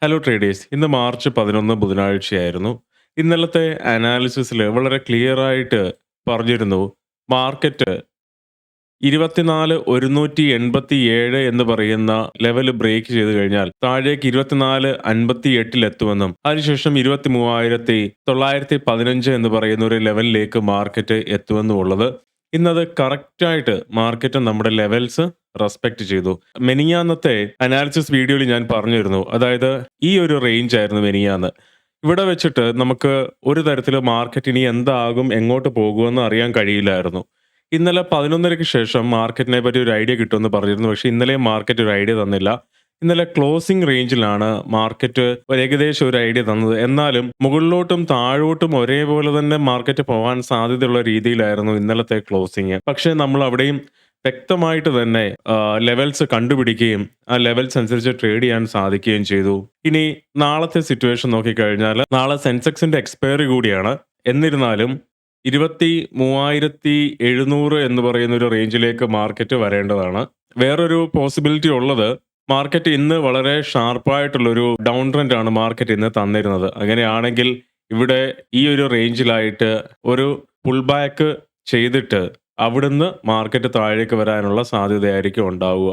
Hello traders. ഇന്ന് March 11 ബുധനാഴ്ചയായിരുന്നു. ഇന്നലത്തെ അനാലിസിസിൽ വളരെ ക്ലിയർ ആയിട്ട് പറഞ്ഞിരുന്നു. മാർക്കറ്റ് 24,187 എന്ന് പറയുന്ന ലെവൽ ബ്രേക്ക് ചെയ്ത് കഴിഞ്ഞാൽ താഴേക്ക് 24,58 എത്തുമെന്നും അതിനുശേഷം 23,915 എന്ന് പറയുന്ന ഒരു ലെവലിലേക്ക് മാർക്കറ്റ് എത്തുമെന്നും ഉള്ളത്. ഇന്നത് കറക്റ്റായിട്ട് മാർക്കറ്റ് നമ്മുടെ ലെവൽസ് റെസ്പെക്ട് ചെയ്തു. മെനിയാന്നത്തെ അനാലിസിസ് വീഡിയോയിൽ ഞാൻ പറഞ്ഞിരുന്നു. അതായത് ഈ ഒരു റേഞ്ച് ആയിരുന്നു മെനിയാന്ന്. ഇവിടെ വെച്ചിട്ട് നമുക്ക് ഒരു തരത്തില് മാർക്കറ്റ് ഇനി എന്താകും, എങ്ങോട്ട് പോകുമെന്ന് അറിയാൻ കഴിയില്ലായിരുന്നു. ഇന്നലെ 11:30ക്ക് ശേഷം മാർക്കറ്റിനെ പറ്റി ഒരു ഐഡിയ കിട്ടുമെന്ന് പറഞ്ഞിരുന്നു. പക്ഷേ ഇന്നലെയും മാർക്കറ്റ് ഒരു ഐഡിയ തന്നില്ല. ഇന്നലെ ക്ലോസിംഗ് റേഞ്ചിലാണ് മാർക്കറ്റ് ഒരു ഏകദേശം ഒരു ഐഡിയ തന്നത്. എന്നാലും മുകളിലോട്ടും താഴോട്ടും ഒരേപോലെ തന്നെ മാർക്കറ്റ് പോകാൻ സാധ്യതയുള്ള രീതിയിലായിരുന്നു ഇന്നലത്തെ ക്ലോസിംഗ്. പക്ഷേ നമ്മൾ അവിടെയും വ്യക്തമായിട്ട് തന്നെ ലെവൽസ് കണ്ടുപിടിക്കുകയും ആ ലെവൽസ് അനുസരിച്ച് ട്രേഡ് ചെയ്യാൻ സാധിക്കുകയും ചെയ്തു. ഇനി നാളത്തെ സിറ്റുവേഷൻ നോക്കിക്കഴിഞ്ഞാൽ നാളെ സെൻസെക്സിന്റെ എക്സ്പയറി കൂടിയാണ്. എന്നിരുന്നാലും 23,700 എന്ന് പറയുന്ന ഒരു റേഞ്ചിലേക്ക് മാർക്കറ്റ് വരേണ്ടതാണ്. വേറൊരു പോസിബിലിറ്റി ഉള്ളത്, മാർക്കറ്റ് ഇന്ന് വളരെ ഷാർപ്പായിട്ടുള്ളൊരു ഡൗൺ ട്രെൻഡ് ആണ് മാർക്കറ്റ് ഇന്ന് തന്നിരുന്നത്. അങ്ങനെയാണെങ്കിൽ ഇവിടെ ഈ ഒരു റേഞ്ചിലായിട്ട് ഒരു പുൾ ബാക്ക് ചെയ്തിട്ട് അവിടുന്ന് മാർക്കറ്റ് താഴേക്ക് വരാനുള്ള സാധ്യതയായിരിക്കും ഉണ്ടാവുക.